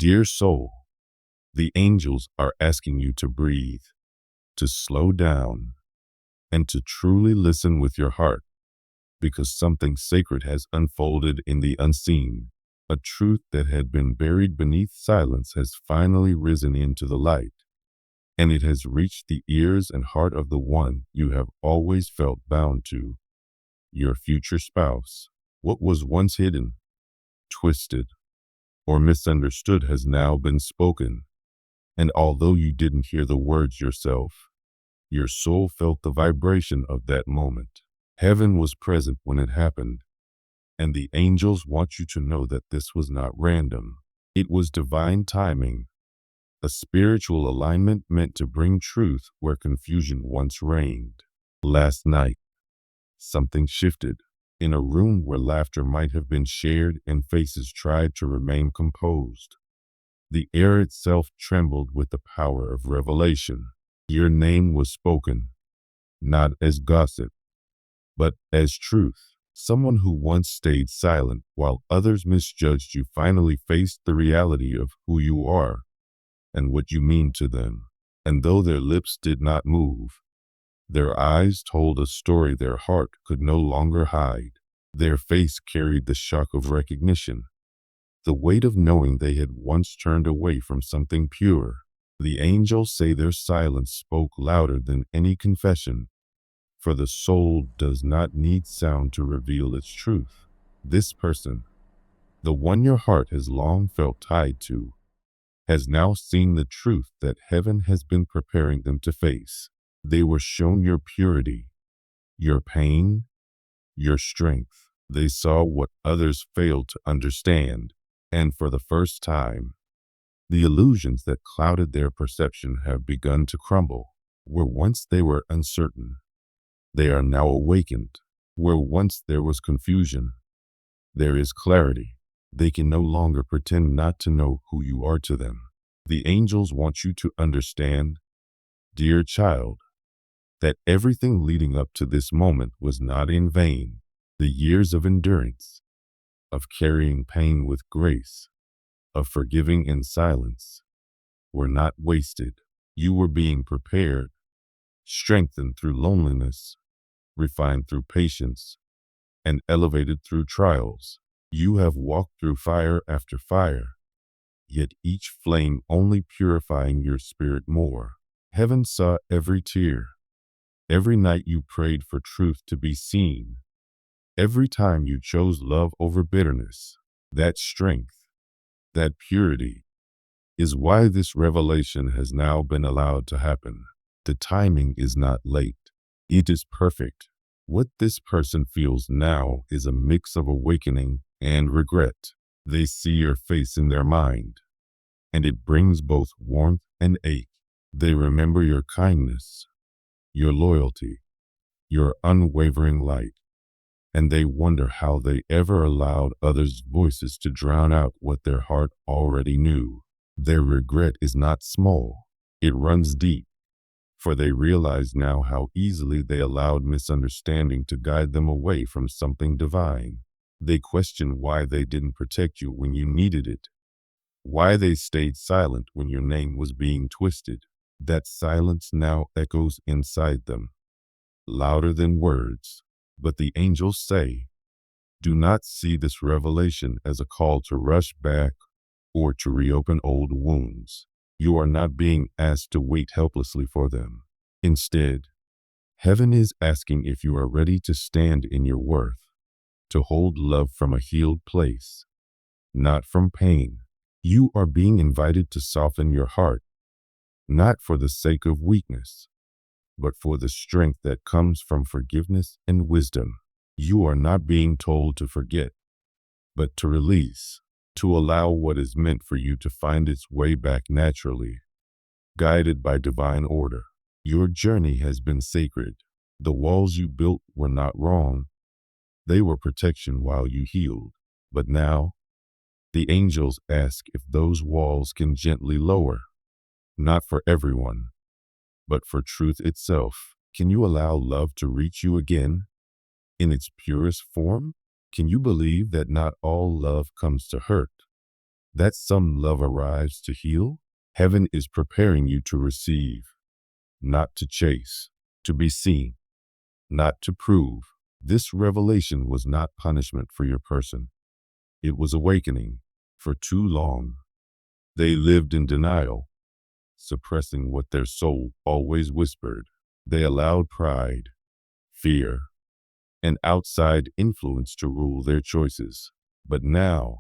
Dear soul, the angels are asking you to breathe, to slow down, and to truly listen with your heart, because something sacred has unfolded in the unseen. A truth that had been buried beneath silence has finally risen into the light, and it has reached the ears and heart of the one you have always felt bound to, your future spouse. What was once hidden, twisted, or misunderstood has now been spoken, and although you didn't hear the words yourself, your soul felt the vibration of that moment. Heaven was present when it happened, and the angels want you to know that this was not random. It was divine timing, a spiritual alignment meant to bring truth where confusion once reigned. Last night, something shifted. In a room where laughter might have been shared and faces tried to remain composed, the air itself trembled with the power of revelation. Your name was spoken, not as gossip, but as truth. Someone who once stayed silent while others misjudged you finally faced the reality of who you are and what you mean to them. And though their lips did not move, their eyes told a story their heart could no longer hide. Their face carried the shock of recognition, the weight of knowing they had once turned away from something pure. The angels say their silence spoke louder than any confession, for the soul does not need sound to reveal its truth. This person, the one your heart has long felt tied to, has now seen the truth that heaven has been preparing them to face. They were shown your purity, your pain, your strength. They saw what others failed to understand, and for the first time, the illusions that clouded their perception have begun to crumble. Where once they were uncertain, they are now awakened. Where once there was confusion, there is clarity. They can no longer pretend not to know who you are to them. The angels want you to understand, dear child, that everything leading up to this moment was not in vain. The years of endurance, of carrying pain with grace, of forgiving in silence, were not wasted. You were being prepared, strengthened through loneliness, refined through patience, and elevated through trials. You have walked through fire after fire, yet each flame only purifying your spirit more. Heaven saw every tear, every night you prayed for truth to be seen, every time you chose love over bitterness. That strength, that purity, is why this revelation has now been allowed to happen. The timing is not late. It is perfect. What this person feels now is a mix of awakening and regret. They see your face in their mind, and it brings both warmth and ache. They remember your kindness, your loyalty, your unwavering light, and they wonder how they ever allowed others' voices to drown out what their heart already knew. Their regret is not small. It runs deep, for they realize now how easily they allowed misunderstanding to guide them away from something divine. They question why they didn't protect you when you needed it, why they stayed silent when your name was being twisted. That silence now echoes inside them, louder than words. But the angels say, do not see this revelation as a call to rush back or to reopen old wounds. You are not being asked to wait helplessly for them. Instead, heaven is asking if you are ready to stand in your worth, to hold love from a healed place, not from pain. You are being invited to soften your heart, not for the sake of weakness, but for the strength that comes from forgiveness and wisdom. You are not being told to forget, but to release, to allow what is meant for you to find its way back naturally, guided by divine order. Your journey has been sacred. The walls you built were not wrong. They were protection while you healed. But now, the angels ask if those walls can gently lower, not for everyone, but for truth itself. Can you allow love to reach you again in its purest form? Can you believe that not all love comes to hurt, that some love arrives to heal, heaven is preparing you to receive, not to chase, to be seen, not to prove. This revelation was not punishment for your person. It was awakening. For too long, they lived in denial, suppressing what their soul always whispered. They allowed pride, fear, and outside influence to rule their choices. But now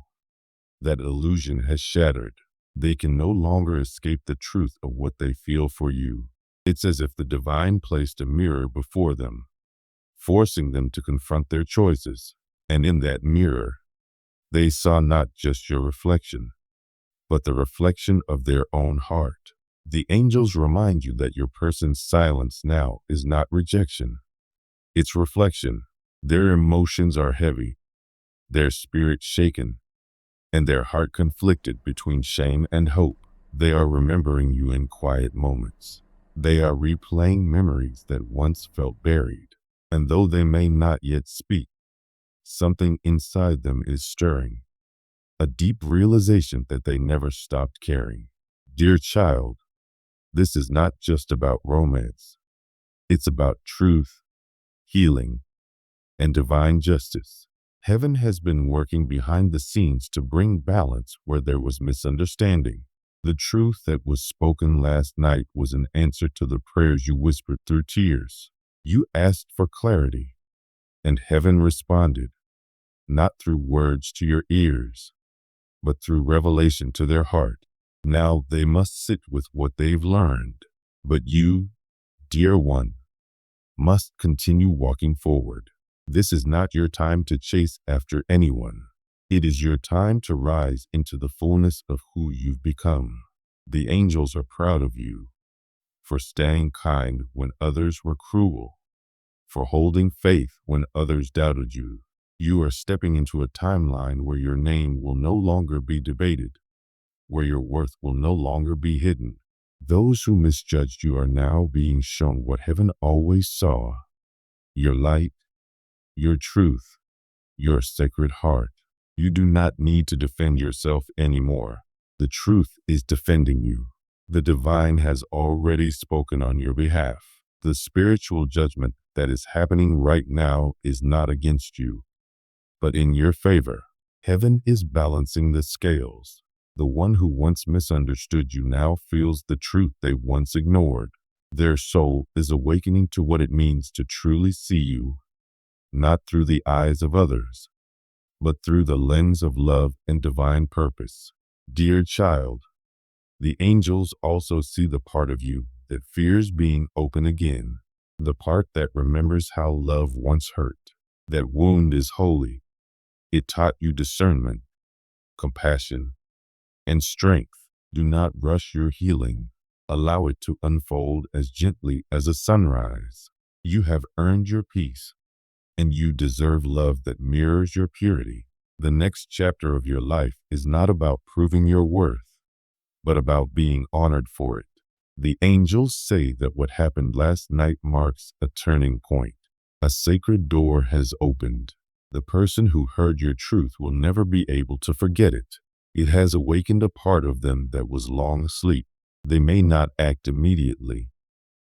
that illusion has shattered, they can no longer escape the truth of what they feel for you. It's as if the divine placed a mirror before them, forcing them to confront their choices. And in that mirror, they saw not just your reflection, but the reflection of their own heart. The angels remind you that your person's silence now is not rejection, it's reflection. Their emotions are heavy, their spirit shaken, and their heart conflicted between shame and hope. They are remembering you in quiet moments. They are replaying memories that once felt buried. And though they may not yet speak, something inside them is stirring, a deep realization that they never stopped caring. Dear child, this is not just about romance. It's about truth, healing, and divine justice. Heaven has been working behind the scenes to bring balance where there was misunderstanding. The truth that was spoken last night was an answer to the prayers you whispered through tears. You asked for clarity, and heaven responded, not through words to your ears, but through revelation to their heart. Now they must sit with what they've learned. But you, dear one, must continue walking forward. This is not your time to chase after anyone. It is your time to rise into the fullness of who you've become. The angels are proud of you for staying kind when others were cruel, for holding faith when others doubted you. You are stepping into a timeline where your name will no longer be debated, where your worth will no longer be hidden. Those who misjudged you are now being shown what heaven always saw: your light, your truth, your sacred heart. You do not need to defend yourself anymore. The truth is defending you. The divine has already spoken on your behalf. The spiritual judgment that is happening right now is not against you, but in your favor. Heaven is balancing the scales. The one who once misunderstood you now feels the truth they once ignored. Their soul is awakening to what it means to truly see you, not through the eyes of others, but through the lens of love and divine purpose. Dear child, the angels also see the part of you that fears being open again, the part that remembers how love once hurt. That wound is holy. It taught you discernment, compassion, and strength. Do not rush your healing. Allow it to unfold as gently as a sunrise. You have earned your peace, and you deserve love that mirrors your purity. The next chapter of your life is not about proving your worth, but about being honored for it. The angels say that what happened last night marks a turning point. A sacred door has opened. The person who heard your truth will never be able to forget it. It has awakened a part of them that was long asleep. They may not act immediately,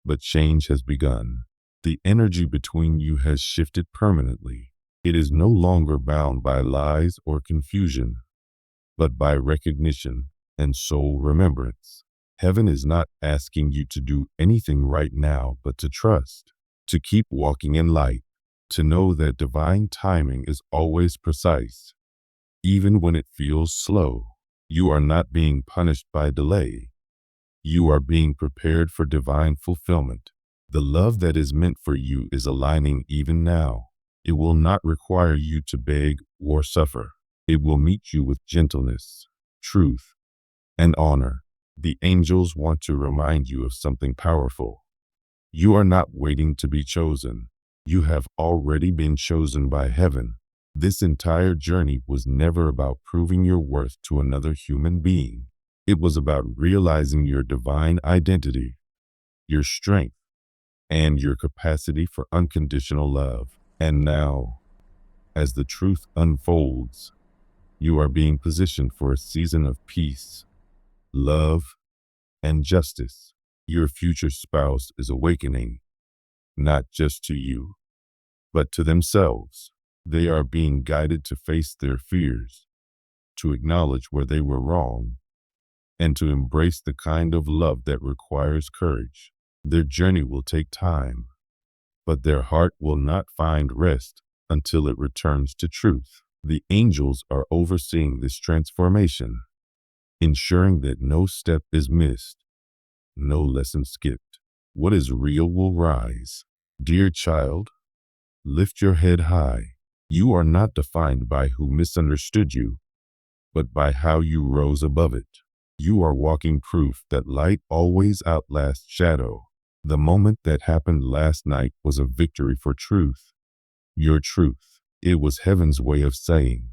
but change has begun. The energy between you has shifted permanently. It is no longer bound by lies or confusion, but by recognition and soul remembrance. Heaven is not asking you to do anything right now, but to trust, to keep walking in light, to know that divine timing is always precise, even when it feels slow. You are not being punished by delay. You are being prepared for divine fulfillment. The love that is meant for you is aligning even now. It will not require you to beg or suffer. It will meet you with gentleness, truth, and honor. The angels want to remind you of something powerful. You are not waiting to be chosen. You have already been chosen by heaven. This entire journey was never about proving your worth to another human being. It was about realizing your divine identity, your strength, and your capacity for unconditional love. And now, as the truth unfolds, You are being positioned for a season of peace, love, and justice. Your future spouse is awakening, not just to you, but to themselves. They are being guided to face their fears, to acknowledge where they were wrong, and to embrace the kind of love that requires courage. Their journey will take time, but their heart will not find rest until it returns to truth. The angels are overseeing this transformation, ensuring that no step is missed, no lesson skipped. What is real will rise. Dear child, lift your head high. You are not defined by who misunderstood you, but by how you rose above it. You are walking proof that light always outlasts shadow. The moment that happened last night was a victory for truth. Your truth. It was heaven's way of saying,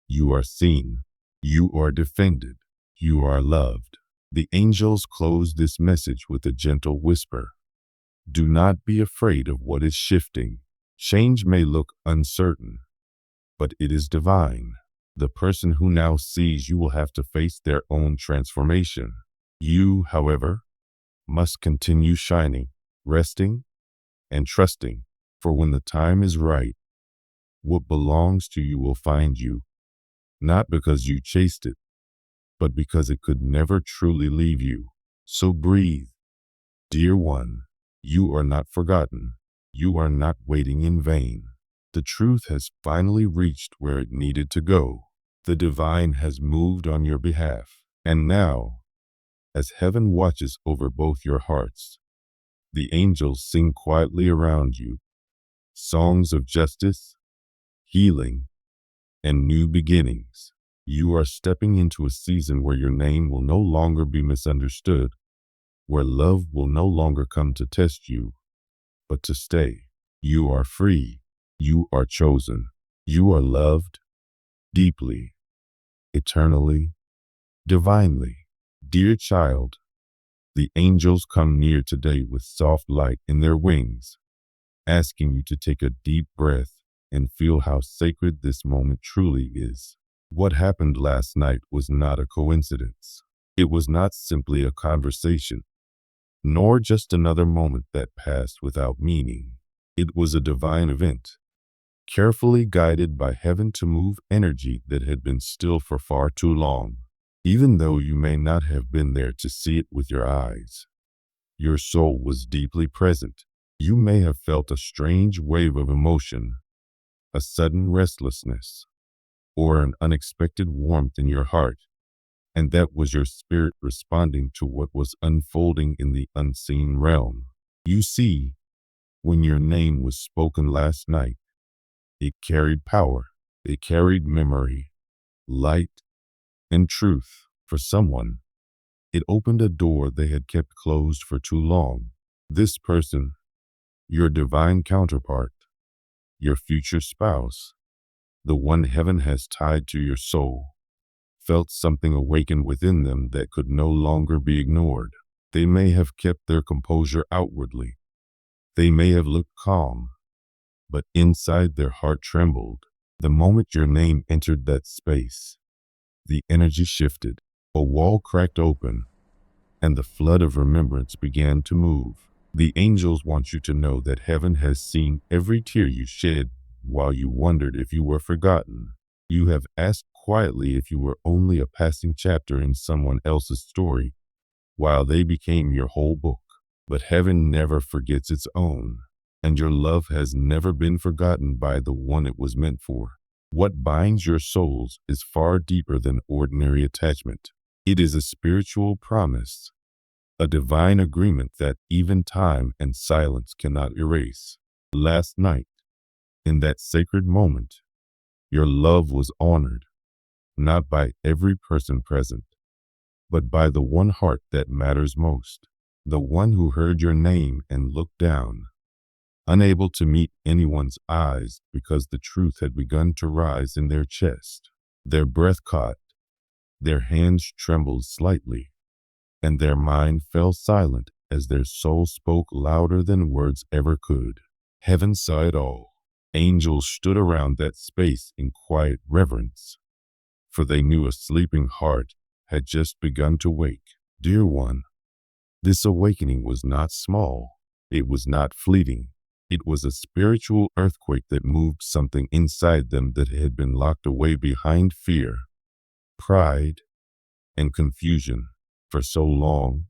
you are seen, you are defended, you are loved. The angels close this message with a gentle whisper. Do not be afraid of what is shifting. Change may look uncertain, but it is divine. The person who now sees you will have to face their own transformation. You, however, must continue shining, resting, and trusting, for when the time is right, what belongs to you will find you, not because you chased it, but because it could never truly leave you. So breathe, dear one. You are not forgotten. You are not waiting in vain. The truth has finally reached where it needed to go. The divine has moved on your behalf. And now, as heaven watches over both your hearts, the angels sing quietly around you, songs of justice, healing, and new beginnings. You are stepping into a season where your name will no longer be misunderstood, where love will no longer come to test you, but to stay. You are free. You are chosen. You are loved deeply, eternally, divinely. Dear child, the angels come near today with soft light in their wings, asking you to take a deep breath and feel how sacred this moment truly is. What happened last night was not a coincidence. It was not simply a conversation, nor just another moment that passed without meaning. It was a divine event, carefully guided by heaven to move energy that had been still for far too long. Even though you may not have been there to see it with your eyes, your soul was deeply present. You may have felt a strange wave of emotion, a sudden restlessness, or an unexpected warmth in your heart, and that was your spirit responding to what was unfolding in the unseen realm. You see, when your name was spoken last night, it carried power, it carried memory, light, and truth. For someone, it opened a door they had kept closed for too long. This person, your divine counterpart, your future spouse, the one heaven has tied to your soul, felt something awaken within them that could no longer be ignored. They may have kept their composure outwardly. They may have looked calm, but inside their heart trembled. The moment your name entered that space, the energy shifted. A wall cracked open, and the flood of remembrance began to move. The angels want you to know that heaven has seen every tear you shed while you wondered if you were forgotten. You have asked quietly if you were only a passing chapter in someone else's story, while they became your whole book. But heaven never forgets its own, and your love has never been forgotten by the one it was meant for. What binds your souls is far deeper than ordinary attachment. It is a spiritual promise, a divine agreement that even time and silence cannot erase. Last night, in that sacred moment, your love was honored, not by every person present, but by the one heart that matters most, the one who heard your name and looked down, unable to meet anyone's eyes because the truth had begun to rise in their chest. Their breath caught, their hands trembled slightly, and their mind fell silent as their soul spoke louder than words ever could. Heaven saw it all. Angels stood around that space in quiet reverence, for they knew a sleeping heart had just begun to wake. Dear one, this awakening was not small. It was not fleeting. It was a spiritual earthquake that moved something inside them that had been locked away behind fear, pride, and confusion. For so long,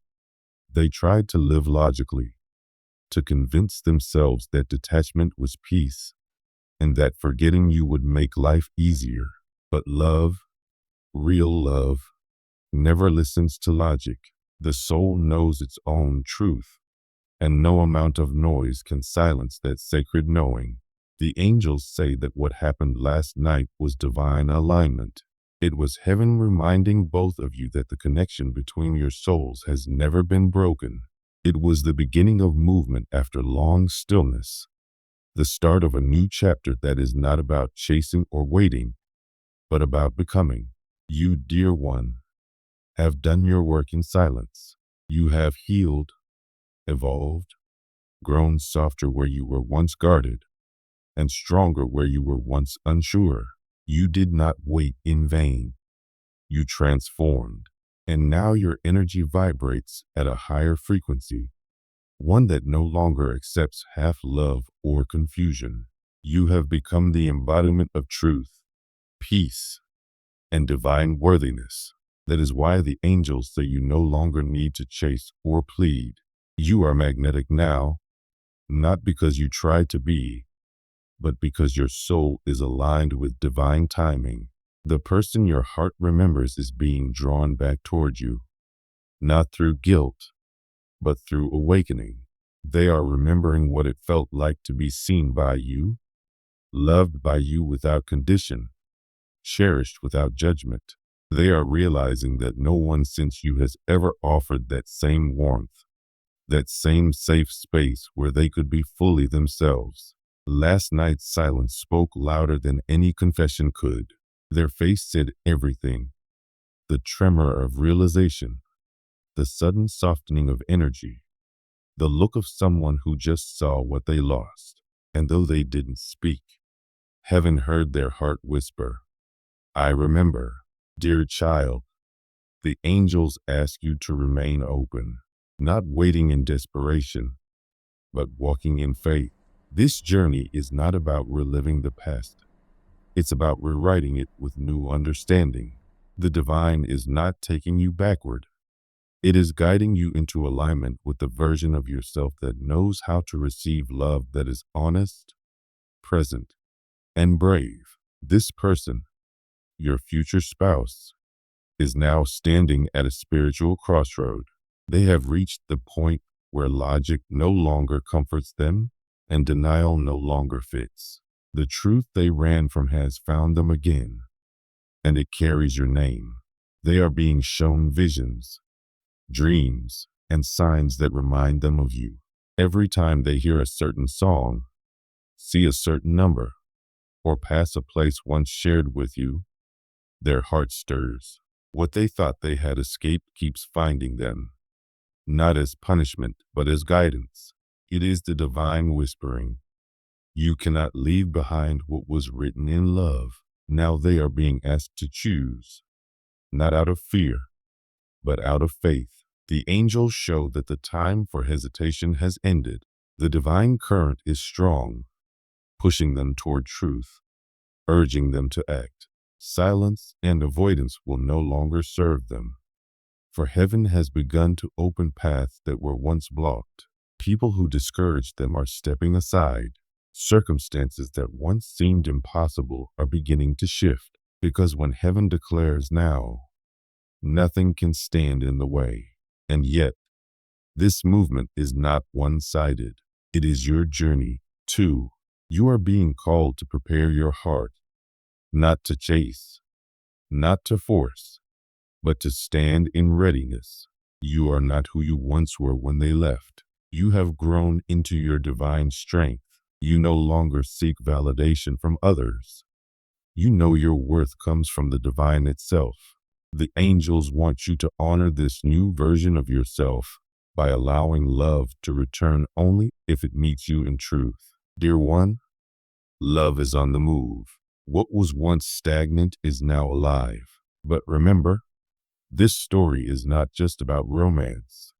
they tried to live logically, to convince themselves that detachment was peace and that forgetting you would make life easier. But love, real love, never listens to logic. The soul knows its own truth, and no amount of noise can silence that sacred knowing. The angels say that what happened last night was divine alignment. It was heaven reminding both of you that the connection between your souls has never been broken. It was the beginning of movement after long stillness, the start of a new chapter that is not about chasing or waiting, but about becoming. You, dear one, have done your work in silence. You have healed, evolved, grown softer where you were once guarded, and stronger where you were once unsure. You did not wait in vain. You transformed, and now your energy vibrates at a higher frequency, one that no longer accepts half love or confusion. You have become the embodiment of truth, peace, and divine worthiness. That is why the angels say you no longer need to chase or plead. You are magnetic now, not because you tried to be, but because your soul is aligned with divine timing. The person your heart remembers is being drawn back toward you, not through guilt, but through awakening. They are remembering what it felt like to be seen by you, loved by you without condition, cherished without judgment. They are realizing that no one since you has ever offered that same warmth, that same safe space where they could be fully themselves. Last night's silence spoke louder than any confession could. Their face said everything. The tremor of realization, the sudden softening of energy, the look of someone who just saw what they lost. And though they didn't speak, heaven heard their heart whisper, I remember. Dear child, the angels ask you to remain open, not waiting in desperation, but walking in faith. This journey is not about reliving the past. It's about rewriting it with new understanding. The divine is not taking you backward. It is guiding you into alignment with the version of yourself that knows how to receive love that is honest, present, and brave. This person, your future spouse, is now standing at a spiritual crossroad. They have reached the point where logic no longer comforts them and denial no longer fits. The truth they ran from has found them again, and it carries your name. They are being shown visions, dreams, and signs that remind them of you. Every time they hear a certain song, see a certain number, or pass a place once shared with you, their heart stirs. What they thought they had escaped keeps finding them, not as punishment, but as guidance. It is the divine whispering, you cannot leave behind what was written in love. Now they are being asked to choose, not out of fear, but out of faith. The angels show that the time for hesitation has ended. The divine current is strong, pushing them toward truth, urging them to act. Silence and avoidance will no longer serve them, for heaven has begun to open paths that were once blocked. People who discouraged them are stepping aside. Circumstances that once seemed impossible are beginning to shift, because when heaven declares now, nothing can stand in the way. And yet, this movement is not one-sided. It is your journey, too. You are being called to prepare your heart, not to chase, not to force, but to stand in readiness. You are not who you once were when they left. You have grown into your divine strength. You no longer seek validation from others. You know your worth comes from the divine itself. The angels want you to honor this new version of yourself by allowing love to return only if it meets you in truth. Dear one, love is on the move. What was once stagnant is now alive. But remember, this story is not just about romance.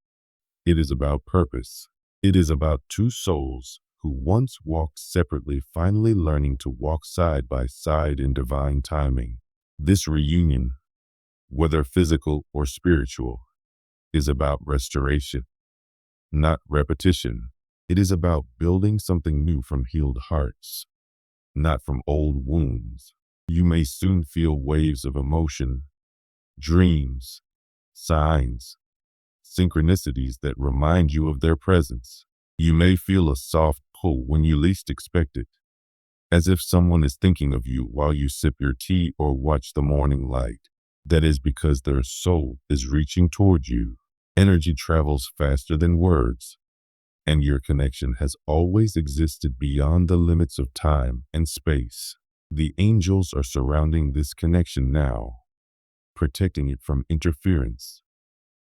It is about purpose. It is about two souls who once walked separately finally learning to walk side by side in divine timing. This reunion, whether physical or spiritual, is about restoration, not repetition. It is about building something new from healed hearts, not from old wounds. You may soon feel waves of emotion, dreams, signs, synchronicities that remind you of their presence. You may feel a soft pull when you least expect it, as if someone is thinking of you while you sip your tea or watch the morning light. That is because their soul is reaching toward you. Energy travels faster than words, and your connection has always existed beyond the limits of time and space. The angels are surrounding this connection now, protecting it from interference,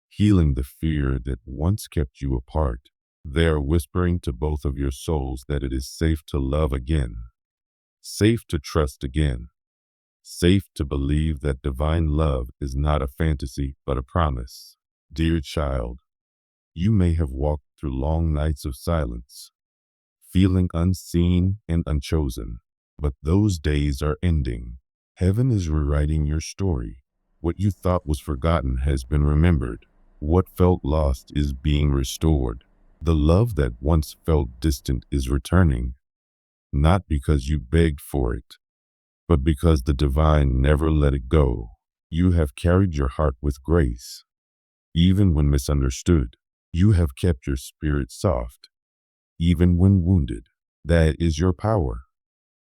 healing the fear that once kept you apart. They are whispering to both of your souls that it is safe to love again, safe to trust again, safe to believe that divine love is not a fantasy but a promise. Dear child, you may have walked through long nights of silence, feeling unseen and unchosen, but those days are ending. Heaven is rewriting your story. What you thought was forgotten has been remembered. What felt lost is being restored. The love that once felt distant is returning, not because you begged for it, but because the divine never let it go. You have carried your heart with grace, even when misunderstood. You have kept your spirit soft, even when wounded. That is your power,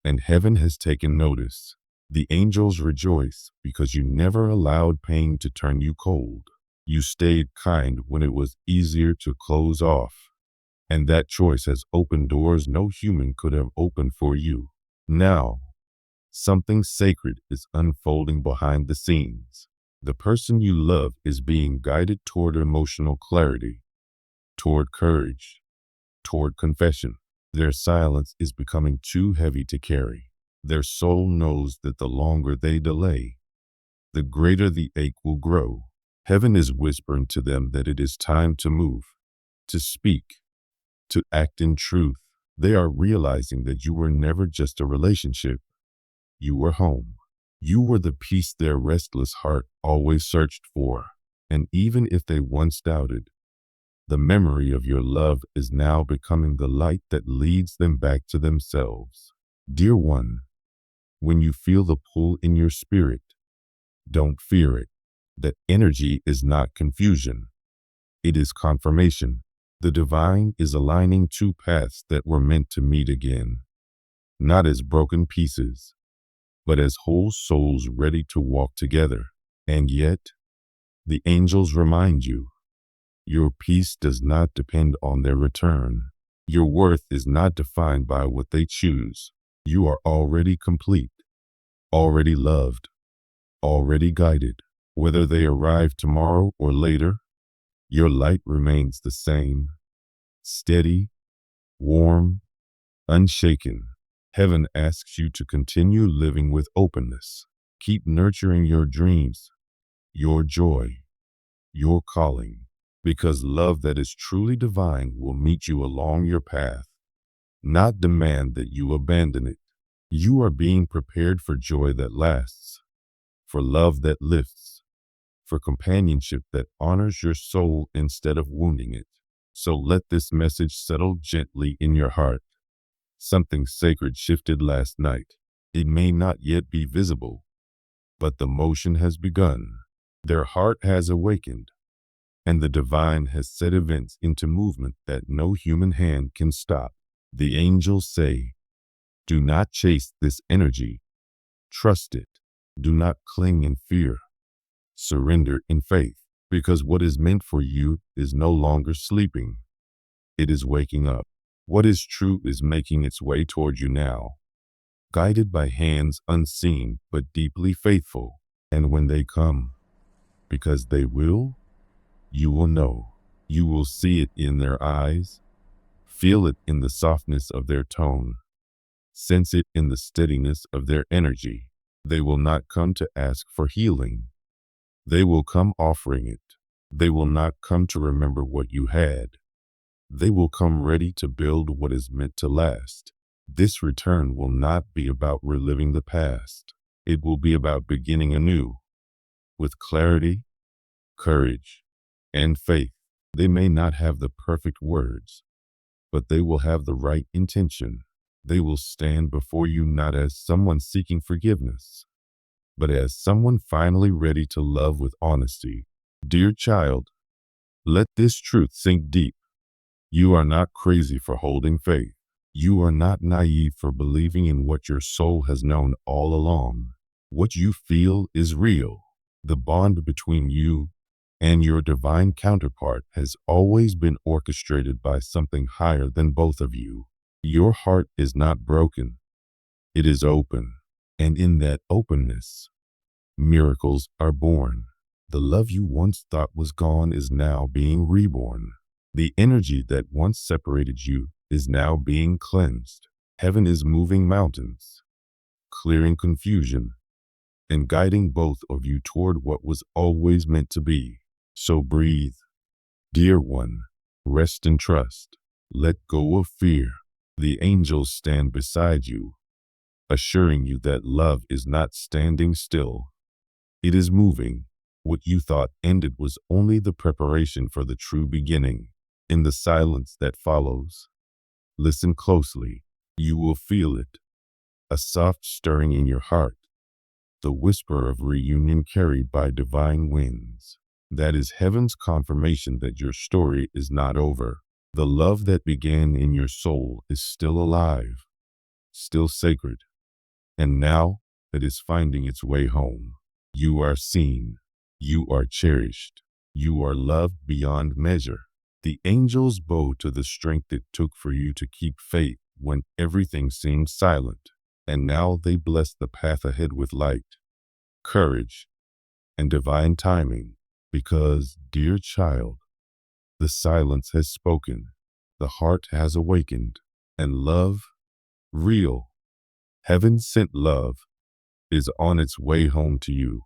and heaven has taken notice. The angels rejoice because you never allowed pain to turn you cold. You stayed kind when it was easier to close off, and that choice has opened doors no human could have opened for you. Now, something sacred is unfolding behind the scenes. The person you love is being guided toward emotional clarity, toward courage, toward confession. Their silence is becoming too heavy to carry. Their soul knows that the longer they delay, the greater the ache will grow. Heaven is whispering to them that it is time to move, to speak, to act in truth. They are realizing that you were never just a relationship. You were home. You were the peace their restless heart always searched for. And even if they once doubted, the memory of your love is now becoming the light that leads them back to themselves. Dear one, when you feel the pull in your spirit, don't fear it. That energy is not confusion. It is confirmation. The divine is aligning two paths that were meant to meet again, not as broken pieces, but as whole souls ready to walk together. And yet, the angels remind you, your peace does not depend on their return. Your worth is not defined by what they choose. You are already complete, already loved, already guided. Whether they arrive tomorrow or later, your light remains the same, steady, warm, unshaken. Heaven asks you to continue living with openness. Keep nurturing your dreams, your joy, your calling, because love that is truly divine will meet you along your path, not demand that you abandon it. You are being prepared for joy that lasts, for love that lifts, for companionship that honors your soul instead of wounding it. So let this message settle gently in your heart. Something sacred shifted last night. It may not yet be visible, but the motion has begun. Their heart has awakened, and the divine has set events into movement that no human hand can stop. The angels say, do not chase this energy. Trust it. Do not cling in fear. Surrender in faith, because what is meant for you is no longer sleeping. It is waking up. What is true is making its way toward you now, guided by hands unseen but deeply faithful. And when they come, because they will, you will know. You will see it in their eyes, feel it in the softness of their tone, Sense it in the steadiness of their energy. They will not come to ask for healing. They will come offering it. They will not come to remember what you had. They will come ready to build what is meant to last. This return will not be about reliving the past. It will be about beginning anew, with clarity, courage, and faith. They may not have the perfect words, but they will have the right intention. They will stand before you not as someone seeking forgiveness, but as someone finally ready to love with honesty. Dear child, let this truth sink deep. You are not crazy for holding faith. You are not naive for believing in what your soul has known all along. What you feel is real. The bond between you and your divine counterpart has always been orchestrated by something higher than both of you. Your heart is not broken. It is open. And in that openness, miracles are born. The love you once thought was gone is now being reborn. The energy that once separated you is now being cleansed. Heaven is moving mountains, clearing confusion, and guiding both of you toward what was always meant to be. So breathe, dear one, rest and trust. Let go of fear. The angels stand beside you, assuring you that love is not standing still. It is moving. What you thought ended was only the preparation for the true beginning. In the silence that follows, listen closely. You will feel it, a soft stirring in your heart, the whisper of reunion carried by divine winds. That is heaven's confirmation that your story is not over. The love that began in your soul is still alive, still sacred, and now it is finding its way home. You are seen. You are cherished. You are loved beyond measure. The angels bow to the strength it took for you to keep faith when everything seemed silent, and now they bless the path ahead with light, courage, and divine timing, because, dear child, the silence has spoken, the heart has awakened, and love, real, heaven-sent love, is on its way home to you.